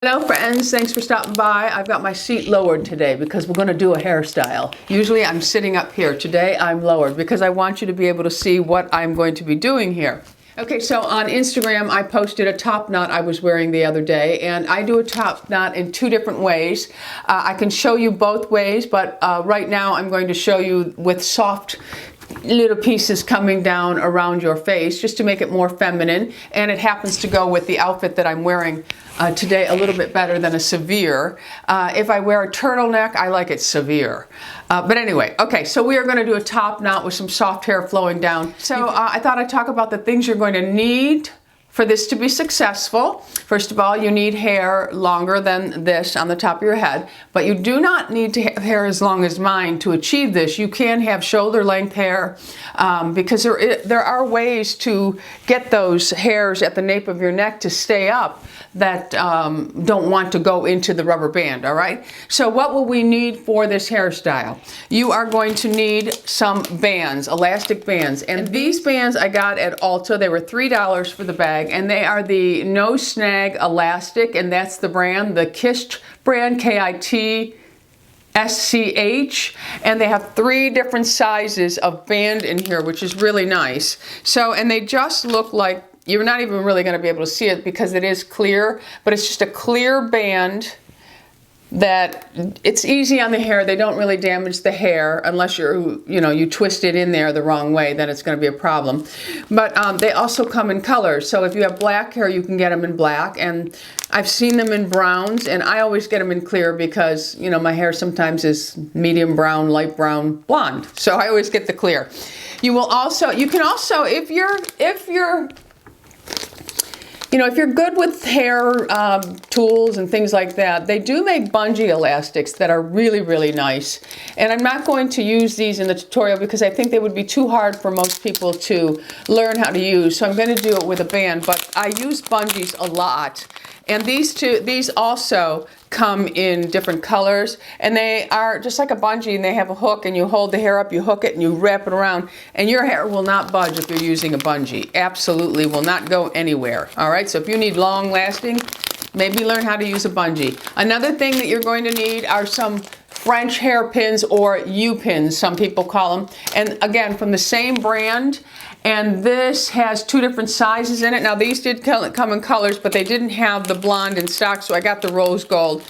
Hello friends, thanks for stopping by. I've got my seat lowered today because we're going to do a hairstyle. Usually I'm sitting up here. Today I'm lowered because I want you to be able to see what I'm going to be doing here. Okay, so on Instagram I posted a top knot I was wearing the other day, and I do a top knot in two different ways. I can show you both ways, but right now I'm going to show you with soft little pieces coming down around your face just to make it more feminine, and it happens to go with the outfit that I'm wearing today a little bit better than a severe. If I wear a turtleneck, I like it severe. But anyway, okay, so we are going to do a top knot with some soft hair flowing down. So I thought I'd talk about the things you're going to need for this to be successful. First of all, you need hair longer than this on the top of your head, but you do not need to have hair as long as mine to achieve this. You can have shoulder length hair because there are ways to get those hairs at the nape of your neck to stay up that don't want to go into the rubber band, all right? So what will we need for this hairstyle? You are going to need some bands, elastic bands, and these bands I got at Ulta. They were $3 for the bag, and they are the No Snag Elastic, and that's the brand, the Kitsch brand, Kitsch, and they have 3 different sizes of band in here, which is really nice. So, and they just look like, you're not even really going to be able to see it because it is clear, but it's just a clear band that it's easy on the hair. They don't really damage the hair unless you twist it in there the wrong way, then it's going to be a problem. But they also come in colors. So if you have black hair, you can get them in black, and I've seen them in browns, and I always get them in clear because, you know, my hair sometimes is medium brown, light brown, blonde. So I always get the clear. You can also, if you're good with hair tools and things like that, they do make bungee elastics that are really, really nice. And I'm not going to use these in the tutorial because I think they would be too hard for most people to learn how to use. So I'm going to do it with a band, but I use bungees a lot. And these also come in different colors, and they are just like a bungee, and they have a hook, and you hold the hair up, you hook it, and you wrap it around, and your hair will not budge if you're using a bungee. Absolutely will not go anywhere. All right, so if you need long lasting, maybe learn how to use a bungee. Another thing that you're going to need are some French hairpins, or U-pins, some people call them. And again, from the same brand, and this has 2 different sizes in it. Now these did come in colors, but they didn't have the blonde in stock, so I got the rose gold.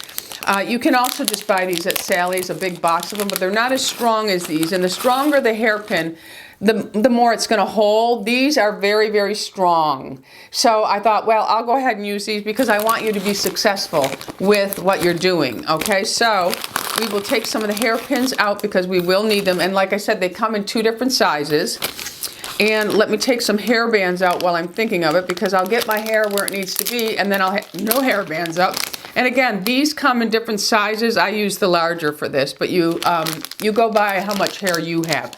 You can also just buy these at Sally's, a big box of them, but they're not as strong as these. And the stronger the hairpin, the more it's going to hold. These are very, very strong. So I thought, well, I'll go ahead and use these because I want you to be successful with what you're doing. Okay, so we will take some of the hairpins out because we will need them. And like I said, they come in 2 different sizes. And let me take some hair bands out while I'm thinking of it, because I'll get my hair where it needs to be, and then I'll have no hair bands up. And again, these come in different sizes. I use the larger for this, but you go by how much hair you have.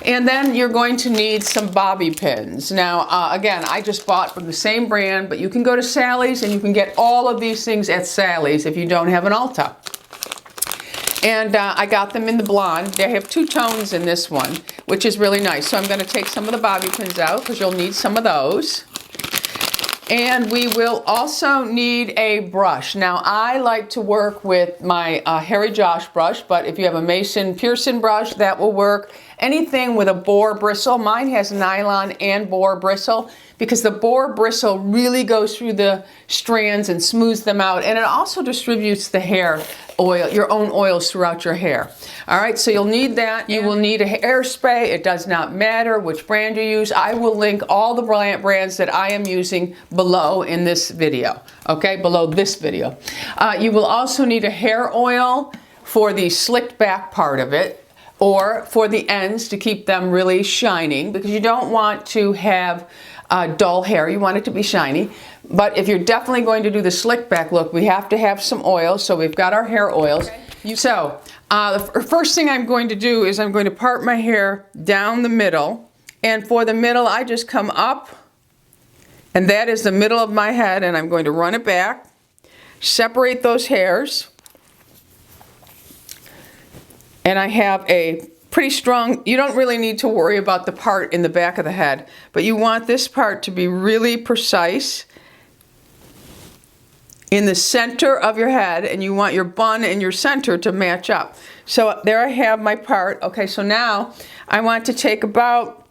And then you're going to need some bobby pins. Now, again, I just bought from the same brand, but you can go to Sally's, and you can get all of these things at Sally's if you don't have an Ulta. And I got them in the blonde. They have 2 tones in this one, which is really nice. So I'm going to take some of the bobby pins out because you'll need some of those. And we will also need a brush. Now, I like to work with my Hairy Josh brush, but if you have a Mason Pearson brush, that will work. Anything with a boar bristle. Mine has nylon and boar bristle because the boar bristle really goes through the strands and smooths them out, and it also distributes the hair oil, your own oils throughout your hair. All right, so you'll need that. You will need a hairspray. It does not matter which brand you use. I will link all the brands that I am using below in this video, okay, below this video. You will also need a hair oil for the slicked back part of it, or for the ends to keep them really shining, because you don't want to have dull hair. You want it to be shiny. But if you're definitely going to do the slick back look, we have to have some oil. So we've got our hair oils. Okay. So the first thing I'm going to do is I'm going to part my hair down the middle. And for the middle, I just come up, and that is the middle of my head, and I'm going to run it back, separate those hairs. And I have a pretty strong, you don't really need to worry about the part in the back of the head, but you want this part to be really precise in the center of your head, and you want your bun and your center to match up. So there I have my part. Okay, so now I want to take about,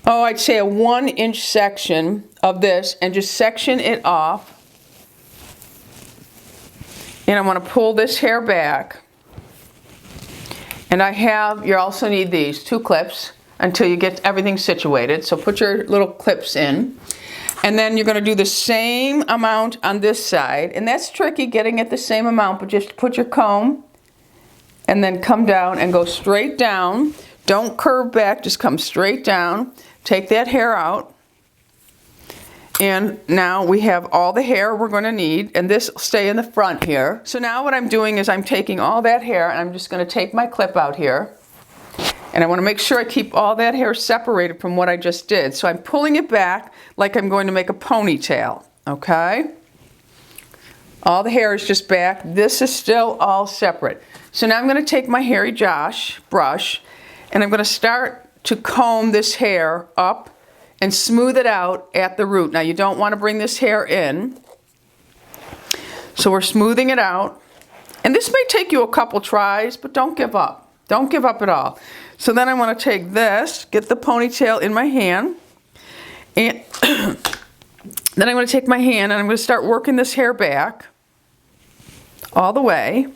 oh, I'd say a 1-inch section of this and just section it off. And I want to pull this hair back. And you also need these 2 clips until you get everything situated. So put your little clips in. And then you're going to do the same amount on this side. And that's tricky, getting it the same amount, but just put your comb and then come down and go straight down. Don't curve back, just come straight down. Take that hair out. And now we have all the hair we're going to need, and this will stay in the front here. So now what I'm doing is I'm taking all that hair, and I'm just going to take my clip out here. And I want to make sure I keep all that hair separated from what I just did. So I'm pulling it back like I'm going to make a ponytail, okay? All the hair is just back. This is still all separate. So now I'm going to take my Hairy Josh brush, and I'm going to start to comb this hair up and smooth it out at the root. Now you don't want to bring this hair in. So we're smoothing it out. And this may take you a couple tries, but don't give up. Don't give up at all. So then I want to take this, get the ponytail in my hand, and then I'm going to take my hand and I'm going to start working this hair back all the way.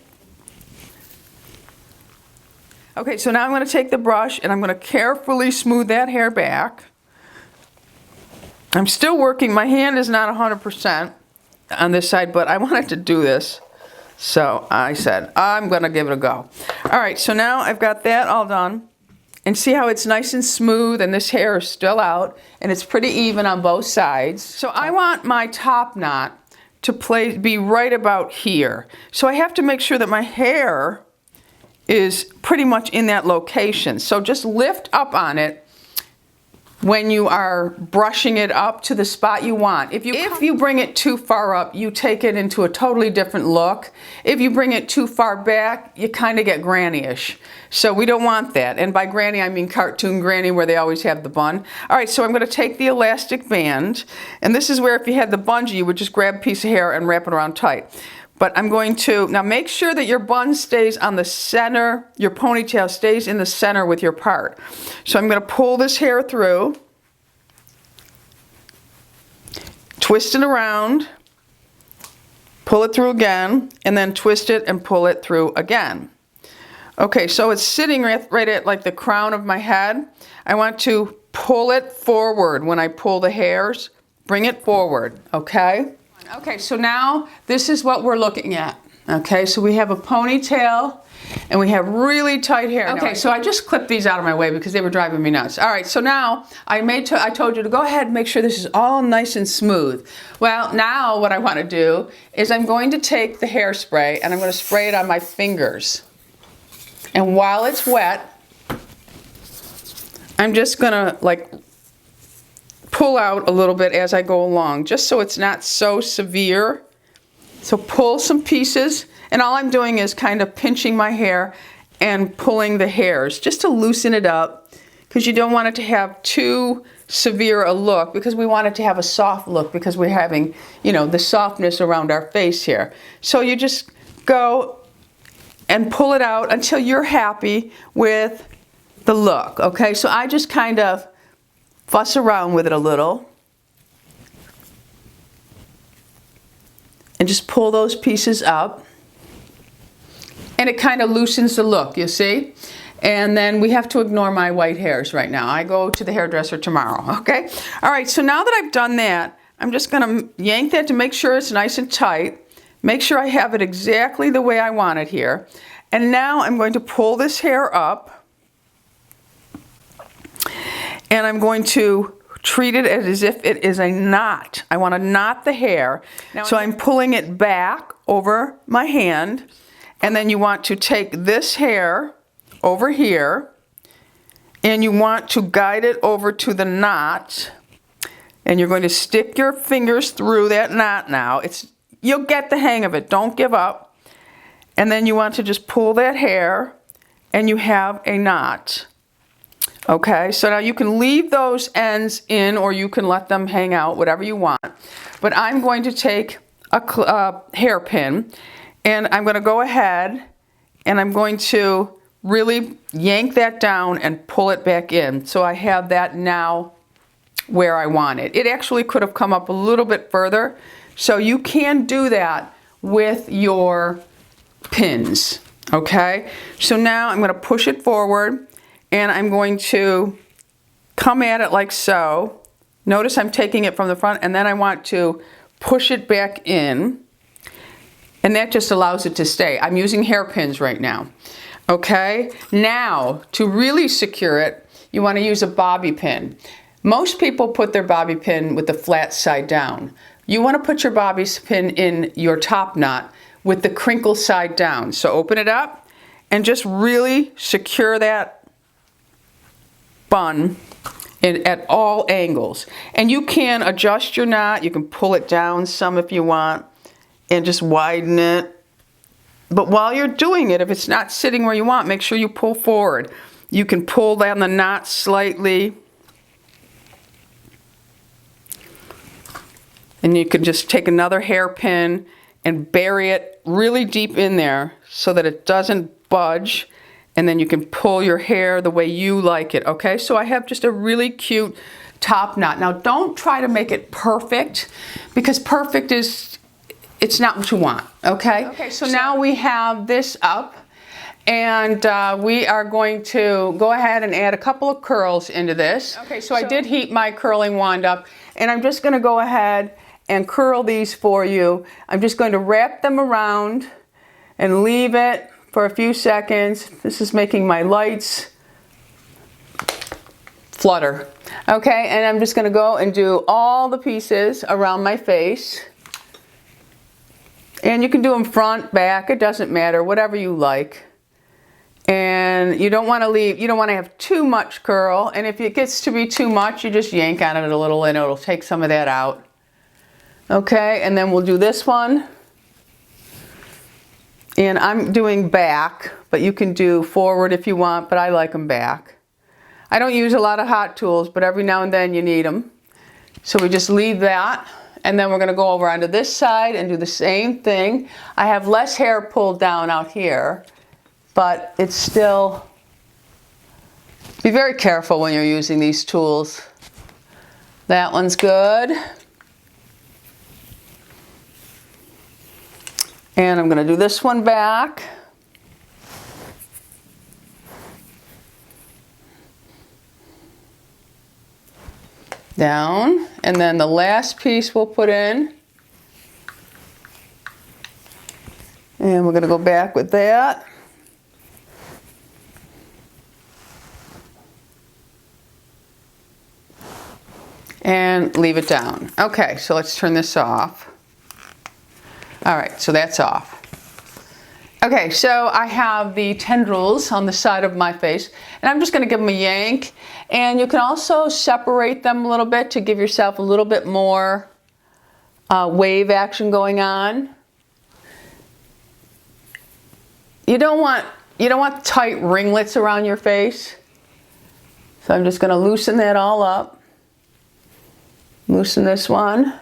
Okay, so now I'm going to take the brush and I'm going to carefully smooth that hair back. I'm still working. My hand is not 100% on this side, but I wanted to do this. So I said, I'm going to give it a go. All right, so now I've got that all done. And see how it's nice and smooth and this hair is still out and it's pretty even on both sides. So I want my top knot to be right about here. So I have to make sure that my hair is pretty much in that location. So just lift up on it when you are brushing it up to the spot you want. If you bring it too far up, you take it into a totally different look. If you bring it too far back, you kind of get granny-ish. So we don't want that. And by granny, I mean cartoon granny where they always have the bun. All right, so I'm going to take the elastic band. And this is where if you had the bungee, you would just grab a piece of hair and wrap it around tight. But I'm going to, now make sure that your bun stays on the center, your ponytail stays in the center with your part. So I'm going to pull this hair through, twist it around, pull it through again, and then twist it and pull it through again. Okay, so it's sitting right at like the crown of my head. I want to pull it forward when I pull the hairs. Bring it forward, okay? Okay, so now this is what we're looking at. Okay, so we have a ponytail and we have really tight hair. Okay, so I just clipped these out of my way because they were driving me nuts. All right, so now I told you to go ahead and make sure this is all nice and smooth. Well, now what I want to do is I'm going to take the hairspray and I'm going to spray it on my fingers. And while it's wet, I'm just going to like pull out a little bit as I go along, just so it's not so severe. So pull some pieces, and all I'm doing is kind of pinching my hair and pulling the hairs just to loosen it up, because you don't want it to have too severe a look, because we want it to have a soft look, because we're having, you know, the softness around our face here. So you just go and pull it out until you're happy with the look, okay? So I just kind of fuss around with it a little and just pull those pieces up, and it kind of loosens the look, you see? And then we have to ignore my white hairs right now. I go to the hairdresser tomorrow, okay? All right, so now that I've done that, I'm just gonna yank that to make sure it's nice and tight, make sure I have it exactly the way I want it here. And now I'm going to pull this hair up, and I'm going to treat it as if it is a knot. I want to knot the hair. So I'm pulling it back over my hand, and then you want to take this hair over here, and you want to guide it over to the knot, and you're going to stick your fingers through that knot now. You'll get the hang of it. Don't give up. And then you want to just pull that hair, and you have a knot. Okay, so now you can leave those ends in, or you can let them hang out, whatever you want. But I'm going to take a hairpin, and I'm going to go ahead and I'm going to really yank that down and pull it back in. So I have that now where I want it. It actually could have come up a little bit further, so you can do that with your pins. Okay, so now I'm going to push it forward and I'm going to come at it like so. Notice I'm taking it from the front, and then I want to push it back in, and that just allows it to stay. I'm using hairpins right now. Okay, now to really secure it, you want to use a bobby pin. Most people put their bobby pin with the flat side down. You want to put your bobby pin in your top knot with the crinkle side down. So open it up and just really secure that bun at all angles. And you can adjust your knot. You can pull it down some if you want and just widen it. But while you're doing it, if it's not sitting where you want, make sure you pull forward. You can pull down the knot slightly. And you can just take another hairpin and bury it really deep in there so that it doesn't budge, and then you can pull your hair the way you like it. Okay, so I have just a really cute top knot. Now don't try to make it perfect, because perfect is, it's not what you want. Okay, okay, so now we have this up, and we are going to go ahead and add a couple of curls into this. Okay, so I did heat my curling wand up, and I'm just going to go ahead and curl these for you. I'm just going to wrap them around and leave it for a few seconds. This is making my lights flutter. Okay, and I'm just going to go and do all the pieces around my face. And you can do them front, back, it doesn't matter, whatever you like. And you don't want to leave, you don't want to have too much curl. And if it gets to be too much, you just yank on it a little and it'll take some of that out. Okay, and then we'll do this one. And I'm doing back, but you can do forward if you want, but I like them back. I don't use a lot of hot tools, but every now and then you need them. So we just leave that, and then we're going to go over onto this side and do the same thing. I have less hair pulled down out here, but it's still, be very careful when you're using these tools. That one's good. And I'm going to do this one back. Down. And then the last piece we'll put in. And we're going to go back with that. And leave it down. Okay, so let's turn this off. All right, so that's off. Okay, so I have the tendrils on the side of my face, and I'm just going to give them a yank. And you can also separate them a little bit to give yourself a little bit more wave action going on. You don't want tight ringlets around your face. So I'm just going to loosen that all up. Loosen this one.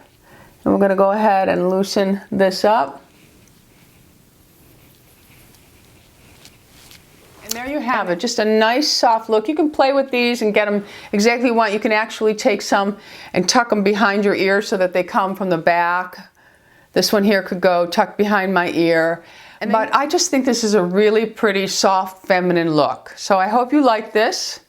And we're going to go ahead and loosen this up. And there you have it, just a nice soft look. You can play with these and get them exactly you want. You can actually take some and tuck them behind your ear so that they come from the back. This one here could go tucked behind my ear. But I just think this is a really pretty, soft, feminine look. So I hope you like this.